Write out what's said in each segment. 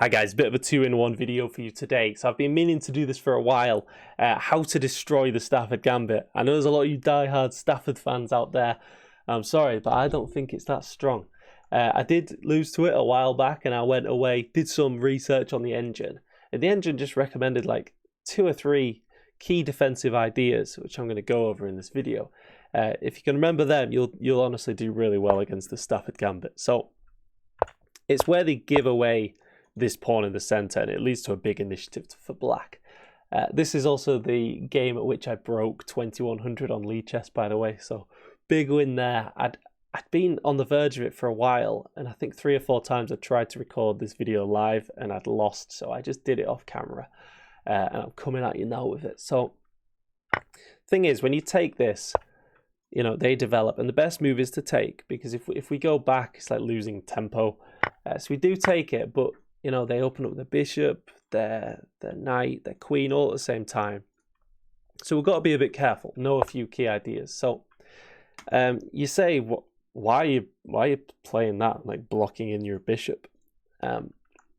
Hi guys, bit of a two-in-one video for you today. So I've been meaning to do this for a while, how to destroy the Stafford Gambit. I know there's a lot of you die-hard Stafford fans out there. I'm sorry, but I don't think it's that strong. I did lose to it a while back and I went away, did some research on the engine. And the engine just recommended like 2 or 3 key defensive ideas, which I'm going to go over in this video. If you can remember them, you'll honestly do really well against the Stafford Gambit. So it's where they give away this pawn in the center, and it leads to a big initiative for black. This is also the game at which I broke 2100 on Lichess, by the way, so big win there. I'd been on the verge of it for a while, and I think 3 or 4 times I tried to record this video live and I'd lost, so I just did it off camera, and I'm coming at you now with it. So thing is, when you take this, you know, they develop, and the best move is to take, because if we go back, it's like losing tempo. So we do take it, but you know, they open up the bishop, their knight, their queen, all at the same time. So we've got to be a bit careful, know a few key ideas. So you say, why are you playing that, like blocking in your bishop?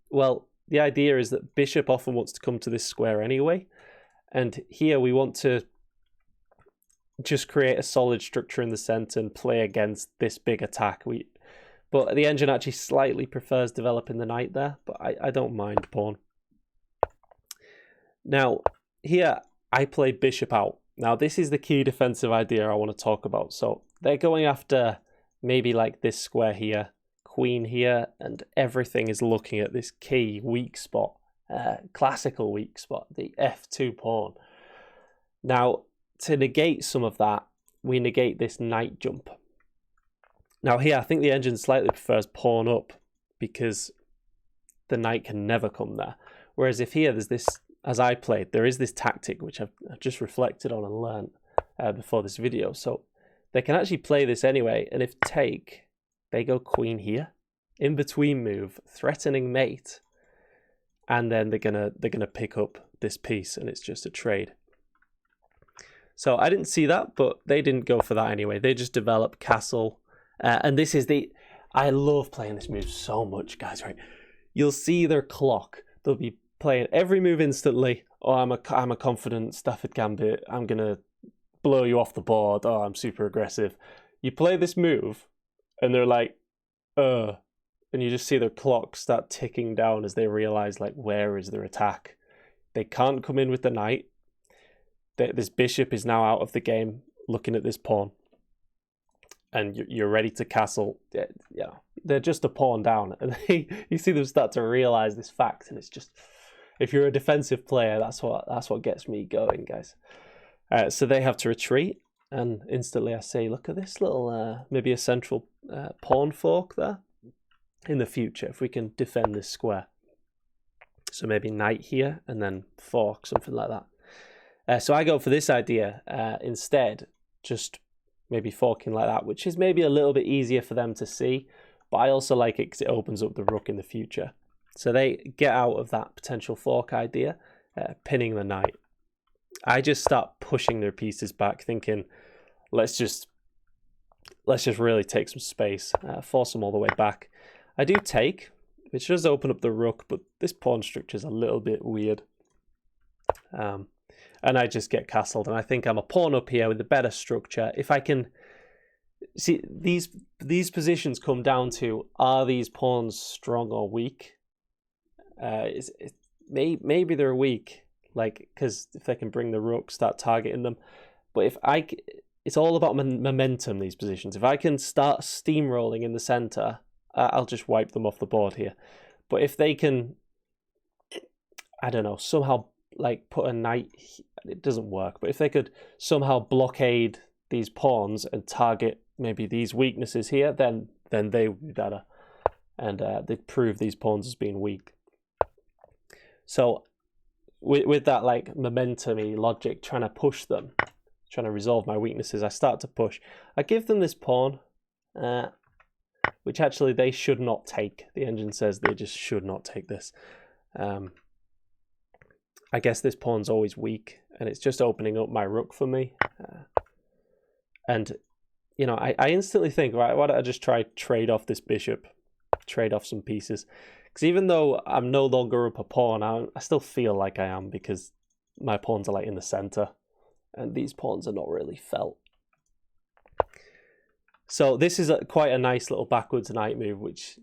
Well, the idea is that bishop often wants to come to this square anyway. And here we want to just create a solid structure in the center and play against this big attack. But the engine actually slightly prefers developing the knight there, but I don't mind pawn. Now, here I play bishop out. Now, this is the key defensive idea I want to talk about. So they're going after maybe like this square here, queen here, and everything is looking at this key weak spot, classical weak spot, the f2 pawn. Now, to negate some of that, we negate this knight jump. Now here, I think the engine slightly prefers pawn up because the knight can never come there. Whereas if here there's this, as I played, there is this tactic which I've just reflected on and learned before this video. So they can actually play this anyway, and if take, they go queen here, in between move, threatening mate, and then they're gonna pick up this piece, and it's just a trade. So I didn't see that, but they didn't go for that anyway. They just develop castle. And this is I love playing this move so much, guys, right? You'll see their clock. They'll be playing every move instantly. Oh, I'm a confident Stafford Gambit. I'm going to blow you off the board. Oh, I'm super aggressive. You play this move, and they're like, and you just see their clock start ticking down as they realize, like, where is their attack? They can't come in with the knight. This bishop is now out of the game, looking at this pawn. And you're ready to castle. Yeah, they're just a pawn down, and you see them start to realize this fact, and it's just, if you're a defensive player, that's what gets me going, guys. So they have to retreat, and instantly I say, look at this little maybe a central pawn fork there in the future if we can defend this square. So maybe knight here and then fork, something like that. So I go for this idea instead, just maybe forking like that, which is maybe a little bit easier for them to see, but I also like it because it opens up the rook in the future. So they get out of that potential fork idea, pinning the knight. I just start pushing their pieces back, thinking, let's just really take some space, force them all the way back. I do take, which does open up the rook, but this pawn structure is a little bit weird. And I just get castled, and I think I'm a pawn up here with a better structure. If I can see, these positions come down to, are these pawns strong or weak? Maybe they're weak, like, because if they can bring the rook, start targeting them. But it's all about momentum, these positions. If I can start steamrolling in the center, I'll just wipe them off the board here. But if they can, I don't know, somehow like put a knight, it doesn't work, but if they could somehow blockade these pawns and target maybe these weaknesses here, then they would be better, and they'd prove these pawns as being weak. So with that like momentum-y logic, trying to push them, trying to resolve my weaknesses, I start to push. I give them this pawn, which actually they should not take. The engine says they just should not take this. I guess this pawn's always weak, and it's just opening up my rook for me. And, you know, I instantly think, right, why don't I just try trade off this bishop, trade off some pieces? Because even though I'm no longer up a pawn, I still feel like I am, because my pawns are like in the center, and these pawns are not really felt. So this is quite a nice little backwards knight move, which,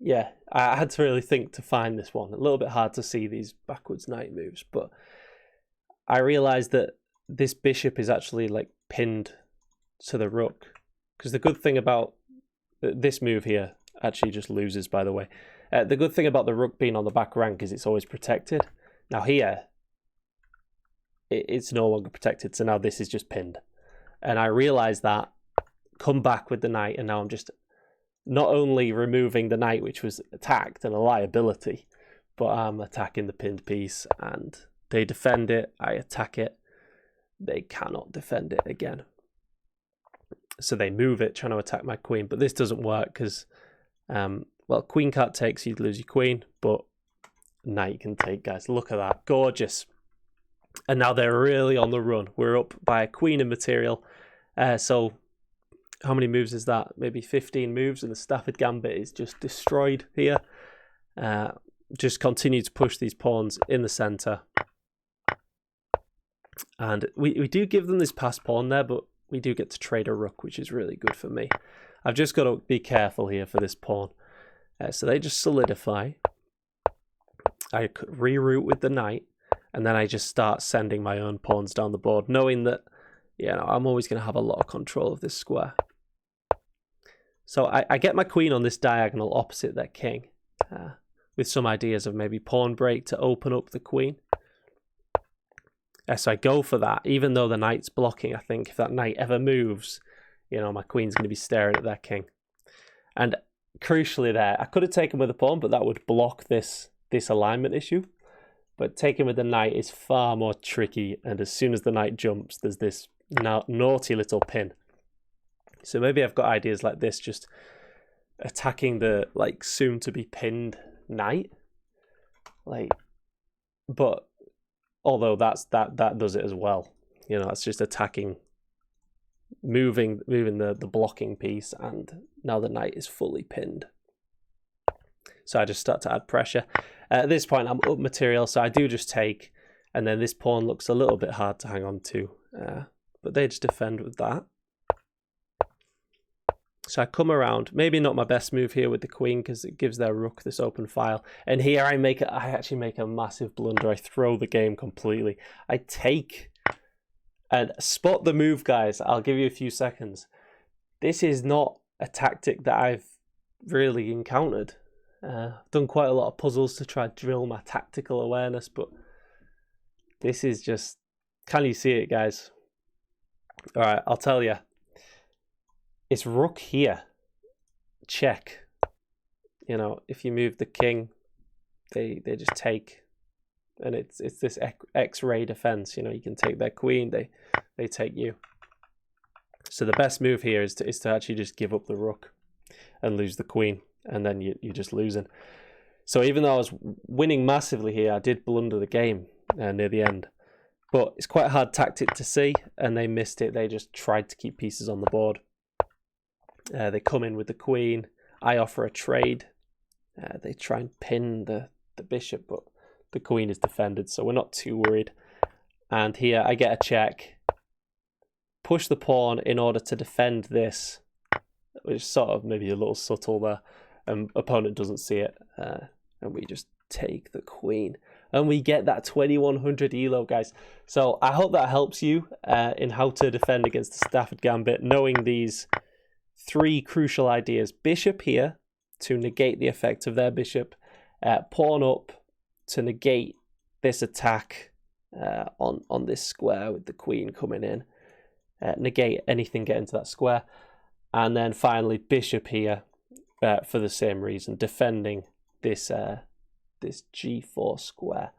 yeah, I had to really think to find this one. A little bit hard to see these backwards knight moves, but I realized that this bishop is actually like pinned to the rook. Because the good thing about this move here actually just loses, by the way. The good thing about the rook being on the back rank is it's always protected. Now here, it's no longer protected, so now this is just pinned. And I realized that, come back with the knight, and now I'm just not only removing the knight, which was attacked and a liability, but I'm attacking the pinned piece, and they defend it, I attack it, they cannot defend it again. So they move it, trying to attack my queen, but this doesn't work because, well, queen can't take, so you'd lose your queen, but knight can take, guys. Look at that, gorgeous. And now they're really on the run. We're up by a queen in material. So how many moves is that? Maybe 15 moves, and the Stafford Gambit is just destroyed here. Just continue to push these pawns in the center. And we do give them this passed pawn there, but we do get to trade a rook, which is really good for me. I've just got to be careful here for this pawn. So they just solidify. I reroute with the knight, and then I just start sending my own pawns down the board, knowing that, you know, I'm always going to have a lot of control of this square. So I get my queen on this diagonal opposite their king, with some ideas of maybe pawn break to open up the queen. So I go for that, even though the knight's blocking. I think if that knight ever moves, you know, my queen's going to be staring at their king. And crucially there, I could have taken with a pawn, but that would block this alignment issue. But taking with the knight is far more tricky, and as soon as the knight jumps, there's this naughty little pin. So maybe I've got ideas like this, just attacking the like soon to be pinned knight. Like, but although that does it as well. You know, it's just attacking, moving the blocking piece, and now the knight is fully pinned. So I just start to add pressure. At this point, I'm up material, so I do just take, and then this pawn looks a little bit hard to hang on to, but they just defend with that. So I come around, maybe not my best move here with the queen, because it gives their rook this open file. And here I actually make a massive blunder. I throw the game completely. I take, and spot the move, guys. I'll give you a few seconds. This is not a tactic that I've really encountered. I've done quite a lot of puzzles to try to drill my tactical awareness, but this is just, can you see it, guys? All right, I'll tell you. It's rook here, check. You know, if you move the king, they just take, and it's this X-ray defense. You know, you can take their queen, they take you. So the best move here is to actually just give up the rook and lose the queen, and then you're just losing. So even though I was winning massively here, I did blunder the game near the end. But it's quite a hard tactic to see, and they missed it. They just tried to keep pieces on the board. They come in with the queen. I offer a trade. They try and pin the bishop, but the queen is defended, so we're not too worried. And here I get a check. Push the pawn in order to defend this, which is sort of maybe a little subtle there. Opponent doesn't see it, and we just take the queen. And we get that 2100 elo, guys. So I hope that helps you in how to defend against the Stafford Gambit, knowing these three crucial ideas. Bishop here to negate the effect of their bishop. Pawn up to negate this attack on this square with the queen coming in. Negate anything getting to that square. And then finally bishop here for the same reason, defending this this G4 square.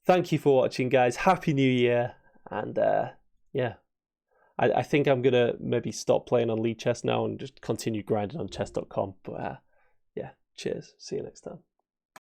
Thank you for watching, guys. Happy New Year. And yeah, I think I'm going to maybe stop playing on Lichess now and just continue grinding on chess.com. But yeah, cheers. See you next time.